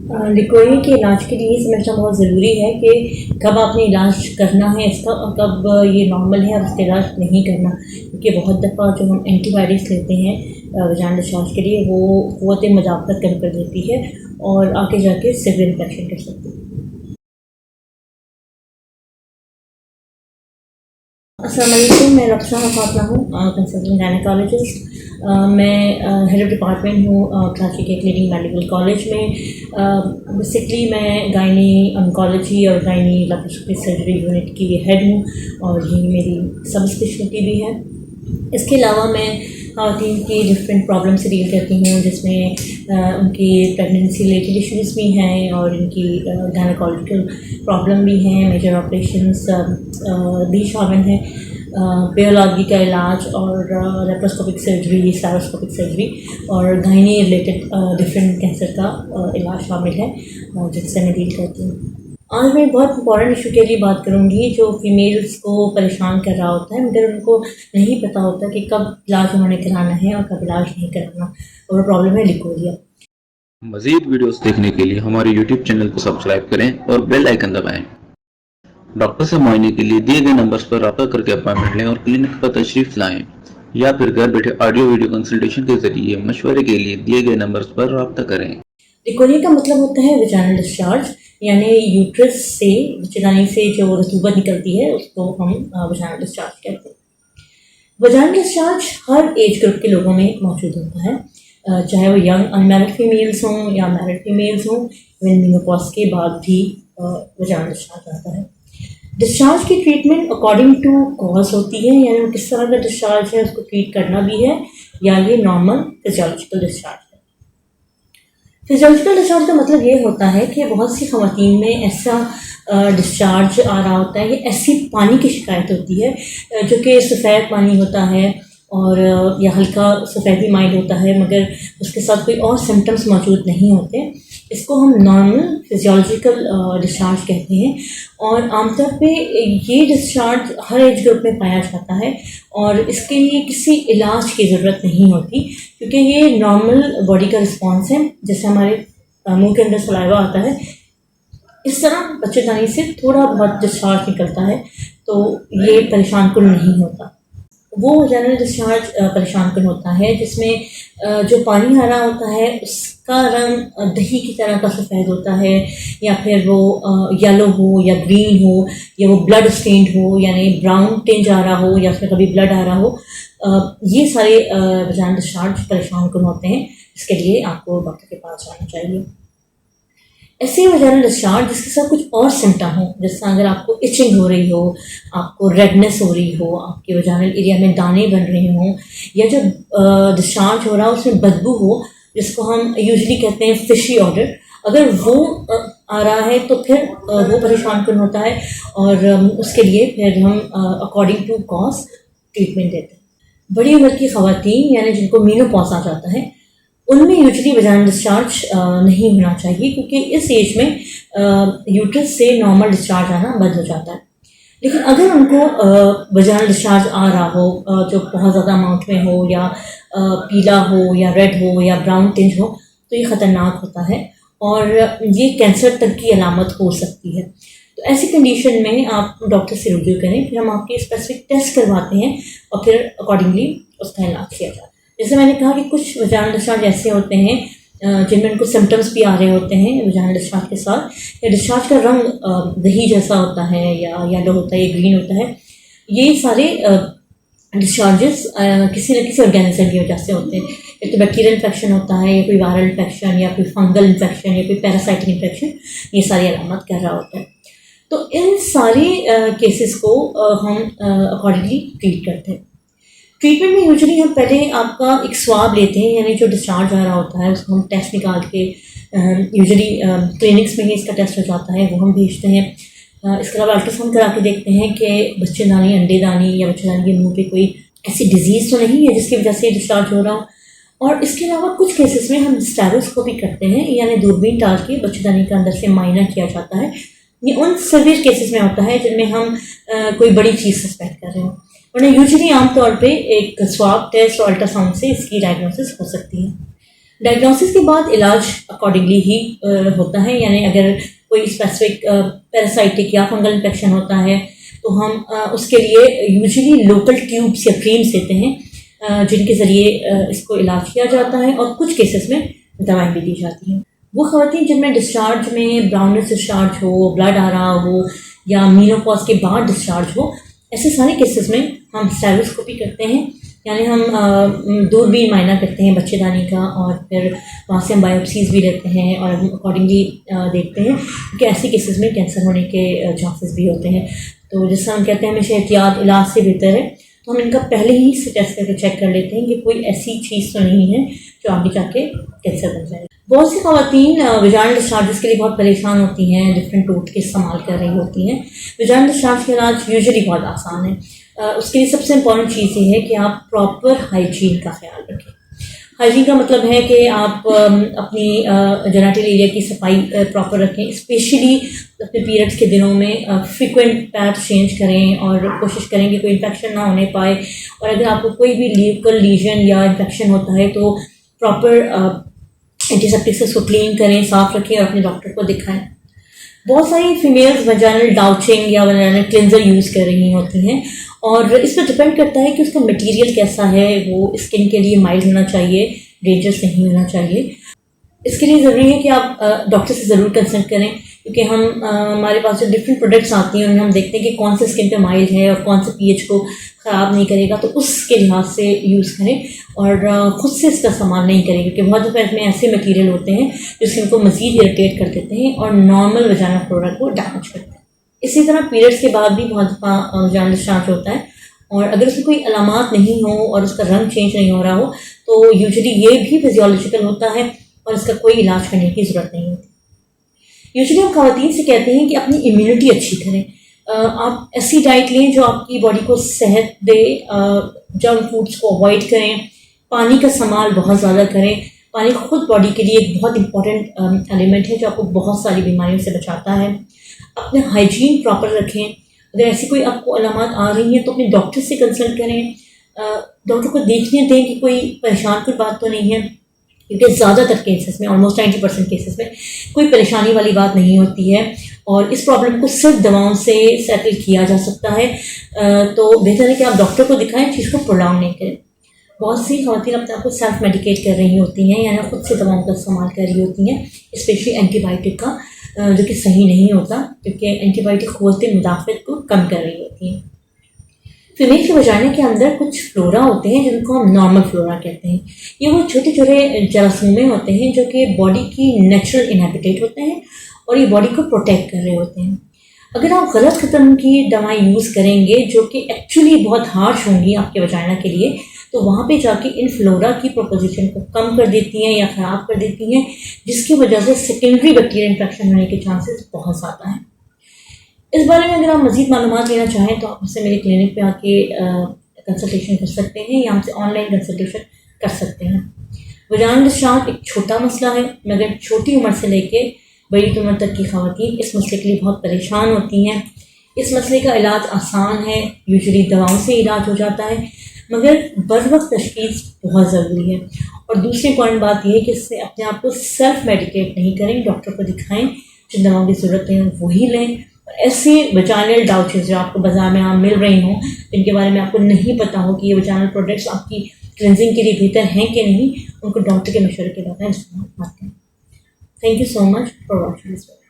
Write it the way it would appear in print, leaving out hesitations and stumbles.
Leucorrhoea के इलाज के लिए समझना बहुत ज़रूरी है कि कब आपने इलाज करना है इसका और कब ये नॉर्मल है, अब इसका इलाज नहीं करना, क्योंकि बहुत दफ़ा जो हम एंटीबायोटिक्स लेते हैं वजाइनल डिस्चार्ज के लिए वो क़ुव्वत मुदाफ़अत कम कर देती है और आगे जाके सीवियर इन्फेक्शन कर सकती है। अस्सलाम वालेकुम, मैं रक्षा फातिमा हूँ, कंसल्टेंट गायनेकोलॉजिस्ट। मैं हेड ऑफ़ डिपार्टमेंट हूँ कराची के क्लिनिक मेडिकल कॉलेज में। बेसिकली मैं गायनी ऑन्कोलॉजी और गायनी लैप्रोस्कोपिक सर्जरी यूनिट की हेड हूँ और ये मेरी सब स्पेशलिटी भी है। इसके अलावा मैं ख़वातीन की डिफरेंट प्रॉब्लम से डील करती हूँ, जिसमें उनकी प्रेगनेंसी रिलेटेड इश्यूज़ भी हैं और इनकी गायनेकोलॉजिकल प्रॉब्लम भी हैं, मेजर ऑपरेशंस भी शामिल हैं, पेयोलॉजी का इलाज और लैप्रोस्कोपिक सर्जरी, स्टेरोस्कोपिक सर्जरी और गायनी रिलेटेड डिफरेंट कैंसर का इलाज शामिल है जिससे मैं डील करती हूँ। आज मैं बहुत इंपॉर्टेंट इशू के लिए बात करूँगी जो फीमेल्स को परेशान कर रहा होता है, मगर उनको नहीं पता होता कि कब इलाज उन्होंने कराना है और कब इलाज नहीं कराना, और वो प्रॉब्लम है लिकोरिया। मज़ीद वीडियोस देखने के लिए हमारे YouTube चैनल को सब्सक्राइब करें और बेल आइकन दबाएं। डॉक्टर से मुआयने के लिए दिए गए नंबर्स पर रब्ता करके अपॉइंटमेंट लें और क्लिनिक पर तशरीफ लाएं, या फिर घर बैठे ऑडियो वीडियो कंसल्टेशन के जरिए मशवरे के लिए दिए गए नंबर्स पर रब्ता करें। लिकोरिया का मतलब होता है वजाइनल डिस्चार्ज, यानी यूट्रस से बच्चेदानी से जो रतूबत निकलती है उसको हम वजाइनल डिस्चार्ज कहते हैं। वजाइनल डिस्चार्ज हर एज ग्रुप के लोगों में मौजूद होता है, चाहे वो यंग अनमैरिड फीमेल्स हों या मैरिड फीमेल्स हों, इवन मेनोपॉज के बाद भी वजाइनल डिस्चार्ज आता है। डिस्चार्ज की ट्रीटमेंट अकॉर्डिंग टू कॉज होती है, यानी वो किस तरह का डिस्चार्ज है उसको ट्रीट करना भी है, या ये नॉर्मल फिजियोलॉजिकल डिस्चार्ज है। फिजियोलॉजिकल डिस्चार्ज का मतलब ये होता है कि बहुत सी ख़वातीन में ऐसा डिस्चार्ज आ रहा होता है, ये ऐसी पानी की शिकायत होती है जो कि सफ़ेद पानी होता है और या हल्का सफ़ेदी माइल होता है, मगर उसके साथ कोई और सिम्टम्स मौजूद नहीं होते। इसको हम नॉर्मल फिजियोलॉजिकल डिस्चार्ज कहते हैं और आमतौर पे ये डिस्चार्ज हर एज ग्रुप में पाया जाता है और इसके लिए किसी इलाज की ज़रूरत नहीं होती, क्योंकि ये नॉर्मल बॉडी का रिस्पॉन्स है। जैसे हमारे मुंह के अंदर सलाइवा आता है, इस तरह बच्चेदानी से थोड़ा बहुत डिस्चार्ज निकलता है, तो ये परेशान कुन नहीं होता। वो वजाइनल डिस्चार्ज परेशान कुन होता है जिसमें जो पानी आ रहा होता है उसका रंग दही की तरह का सफ़ेद होता है, या फिर वो येलो हो या ग्रीन हो, या वो ब्लड स्टेन्ड हो यानी ब्राउन टिंज आ रहा हो, या फिर कभी ब्लड आ रहा हो। ये सारे वजाइनल डिस्चार्ज परेशान कुन होते हैं, इसके लिए आपको डॉक्टर के पास जाना चाहिए। ऐसे वजाइनल डिस्चार्ज जिसके साथ कुछ और सिम्टम हो, जैसे अगर आपको इचिंग हो रही हो, आपको रेडनेस हो रही हो, आपके वजाइनल एरिया में दाने बन रहे हों, या जो डिस्चार्ज हो रहा हो उसमें बदबू हो, जिसको हम यूजुअली कहते हैं फिशी ऑडर, अगर वो आ रहा है तो फिर वो परेशान कुन होता है और उसके लिए फिर हम अकॉर्डिंग टू कॉज ट्रीटमेंट देते हैं। बड़ी उम्र की ख़वातीन यानी जिनको मेनोपॉज आ जाता है, उनमें यूजुअली वजाइनल डिस्चार्ज नहीं होना चाहिए, क्योंकि इस एज में यूट्रस से नॉर्मल डिस्चार्ज आना बंद हो जाता है। लेकिन अगर उनको वजाइनल डिस्चार्ज आ रहा हो जो बहुत ज़्यादा अमाउंट में हो, या पीला हो या रेड हो या ब्राउन टिंज हो, तो ये ख़तरनाक होता है और ये कैंसर तक की अलामत हो सकती है। तो ऐसी कंडीशन में आप डॉक्टर से रुजू करें, फिर हम आपके स्पेसिफिक टेस्ट करवाते हैं और फिर अकॉर्डिंगली उसका इलाज किया जाता है। जैसे मैंने कहा कि कुछ वजाइनल डिस्चार्ज ऐसे होते हैं जिनमें उनको सिम्टम्स भी आ रहे होते हैं वजाइनल डिस्चार्ज के साथ, या डिस्चार्ज का रंग दही जैसा होता है या येलो होता है या ग्रीन होता है। ये सारे डिस्चार्जेस किसी न किसी ऑर्गेनिज्म की वजह से होते हैं। एक तो बैक्टीरियल इन्फेक्शन होता है, या कोई वायरल इन्फेक्शन, या कोई फंगल इन्फेक्शन, या कोई पैरासाइटिक इन्फेक्शन, ये सारी अलामत कर रहा होता है। तो इन सारे केसेस को हम अकॉर्डिंगली ट्रीट करते हैं। ट्रीटमेंट में यूजुअली हम पहले आपका एक स्वाब लेते हैं, यानी जो डिस्चार्ज आ रहा होता है उसको हम टेस्ट निकाल के यूजुअली क्लिनिक्स में ही इसका टेस्ट हो जाता है, वो हम भेजते हैं। इसके अलावा अल्ट्रासाउंड करा के देखते हैं कि बच्चेदानी, अंडेदानी या बच्चेदानी के मुंह पे कोई ऐसी डिजीज़ तो नहीं है जिसकी वजह से डिस्चार्ज हो रहा हो। और इसके अलावा कुछ केसेस में हम स्टेरोस्कोपी करते हैं, यानी दूरबीन डाल के बच्चेदानी के अंदर से मायना किया जाता है। ये उन सीवियर केसेस में होता है जिनमें हम कोई बड़ी चीज़ सस्पेक्ट कर रहे हो, वरना यूजुअली आमतौर पे एक स्वाब टेस्ट और अल्ट्रासाउंड से इसकी डायग्नोसिस हो सकती है। डायग्नोसिस के बाद इलाज अकॉर्डिंगली ही होता है, यानी अगर कोई स्पेसिफिक पैरासाइटिक या फंगल इन्फेक्शन होता है तो हम उसके लिए यूजुअली लोकल ट्यूब्स या क्रीम्स देते हैं जिनके ज़रिए इसको इलाज किया जाता है, और कुछ केसेस में दवाएं भी दी जाती हैं। वो ख़वातीन जिनमें डिस्चार्ज में ब्राउननेस डिस्चार्ज हो, ब्लड आ रहा हो या मीनोपॉज के बाद डिस्चार्ज हो, ऐसे सारे केसेस में हम स्टेरोस्कोपी करते हैं, यानी हम दूरबीन मायना करते हैं बच्चेदानी का, और फिर वहाँ से हम बायोप्सीज भी लेते हैं और हम अकॉर्डिंगली देखते हैं, क्योंकि ऐसे केसेस में कैंसर होने के चांसेस भी होते हैं। तो जैसा हम कहते हैं हमेशा एहतियात इलाज से बेहतर है, तो हम इनका पहले ही से टेस्ट करके चेक कर लेते हैं कि कोई ऐसी चीज़ तो नहीं है जो आगे जाके कैंसर बन जाए। बहुत सी ख़वातीन वजाइनल डिस्चार्जेस के लिए बहुत परेशान होती हैं, डिफरेंट रूट के इस्तेमाल कर रही होती हैं। वजाइनल डिस्चार्ज का इलाज यूजुअली बहुत आसान है। उसके लिए सबसे इम्पॉर्टेंट चीज़ ये है कि आप प्रॉपर हाइजीन का ख्याल रखें। हाइजीन का मतलब है कि आप अपनी जेनिटल एरिया की सफाई प्रॉपर रखें, स्पेशली अपने पीरियड्स के दिनों में फ्रीक्वेंट पैड्स चेंज करें और कोशिश करें कि कोई इन्फेक्शन ना होने पाए, और अगर आपको कोई भी लीवल लीजन या इन्फेक्शन होता है तो प्रॉपर एंटीसेप्टिक से उसको क्लीन करें, साफ़ रखें और अपने डॉक्टर को दिखाएं। बहुत सारी फीमेल्स वजाइनल डाउचिंग या वजाइनल क्लिंजर यूज़ कर रही होती हैं, और इस पर डिपेंड करता है कि उसका मटेरियल कैसा है। वो स्किन के लिए माइल्ड होना चाहिए, डेंजरस नहीं होना चाहिए। इसके लिए ज़रूरी है कि आप डॉक्टर से ज़रूर कंसल्ट करें, क्योंकि हमारे पास जो डिफरेंट प्रोडक्ट्स आती हैं उनमें हम देखते हैं कि कौन से स्किन पे माइल्ड है और कौन से पीएच को ख़राब नहीं करेगा, तो उसके लिहाज से यूज़ करें और ख़ुद से इसका इस्तेमाल नहीं करें, क्योंकि बहुत दफ़ा इसमें ऐसे मटीरियल होते हैं जो स्किन को मज़ीद इरिटेट कर देते हैं और नॉर्मल वजाइनल फ्लोरा को डैमेज करते हैं। इसी तरह पीरियड्स के बाद भी बहुत दफ़ा वजाइनल डिस्चार्ज होता है, और अगर उसमें कोई अलामात नहीं हो और उसका रंग चेंज नहीं हो रहा हो तो यूजुअली ये भी फिजियोलॉजिकल होता है और इसका कोई इलाज करने की ज़रूरत नहीं होती। यूजुअली हम ख़वातीन से कहते हैं कि अपनी इम्यूनिटी अच्छी करें। आप ऐसी डाइट लें जो आपकी बॉडी को सेहत दे, जंक फूड्स को अवॉइड करें, पानी का इस्तेमाल बहुत ज़्यादा करें। पानी खुद बॉडी के लिए एक बहुत इंपॉर्टेंट एलिमेंट है जो आपको बहुत सारी बीमारियों से बचाता है। अपने हाइजीन प्रॉपर रखें। अगर ऐसी कोई आपको अलामत आ रही हैं तो अपने डॉक्टर से कंसल्ट करें, डॉक्टर को देखने दें कि कोई परेशान कोई बात तो नहीं है, क्योंकि ज़्यादातर केसेस में, ऑलमोस्ट 90% केसेस में कोई परेशानी वाली बात नहीं होती है और इस प्रॉब्लम को सिर्फ दवाओं से सेटल किया जा सकता है। तो बेहतर है कि आप डॉक्टर को दिखाएं, चीज़ को प्रोलॉन्ग नहीं करें। बहुत सी ख़वातीन अपने आप को सेल्फ मेडिकेट कर रही होती हैं, यानी खुद से दवाओं का इस्तेमाल कर रही होती हैं, स्पेशली एंटीबायोटिक का, जो कि सही नहीं होता, क्योंकि एंटीबायोटिक क़ुव्वत मुदाफ़त को कम कर रही होती हैं। फीमेल के वजाइना के अंदर कुछ फ्लोरा होते हैं जिनको हम नॉर्मल फ्लोरा कहते हैं। ये वो छोटे छोटे जरासीमें होते हैं जो कि बॉडी की नेचुरल इनहैबिटेट होते हैं और ये बॉडी को प्रोटेक्ट कर रहे होते हैं। अगर आप गलत किस्म की दवाएं यूज़ करेंगे जो कि एक्चुअली बहुत हार्श होंगी आपके वजाइना के लिए, तो वहाँ पे जाके इन फ्लोरा की प्रोपोजिशन को कम कर देती हैं या ख़राब कर देती हैं, जिसकी वजह से सेकेंडरी बैक्टीरियल इन्फेक्शन होने के चांसेस बहुत ज़्यादा हैं। इस बारे में अगर आप मज़ीद मालूमात लेना चाहें तो आप मुझसे मेरे क्लिनिक पे आके कंसल्टेशन कर सकते हैं या हमसे ऑनलाइन कंसल्टेशन कर सकते हैं। वजाइनल डिस्चार्ज एक छोटा मसला है, मगर छोटी उम्र से लेके बड़ी उम्र तक की ख़वातीन इस मसले के लिए बहुत परेशान होती हैं। इस मसले का इलाज आसान है, यूजुअली दवाओं से इलाज हो जाता है, मगर बरवक्त तशख़ीस बहुत ज़रूरी है। और दूसरी इंपॉर्टेंट बात यह है कि इससे अपने आप को सेल्फ मेडिकेट नहीं करें, डॉक्टर को दिखाएं, जिन दवाओं की ज़रूरत है वही लें। और ऐसे वजाइनल डाउचेस जो आपको बाज़ार में आम मिल रही हों, जिनके बारे में आपको नहीं पता हो कि ये वजाइनल प्रोडक्ट्स आपकी क्लिनजिंग के लिए बेहतर हैं कि नहीं, उनको डॉक्टर के मशवरे के बाद इस्तेमाल करते हैं। Thank you so much for watching this video.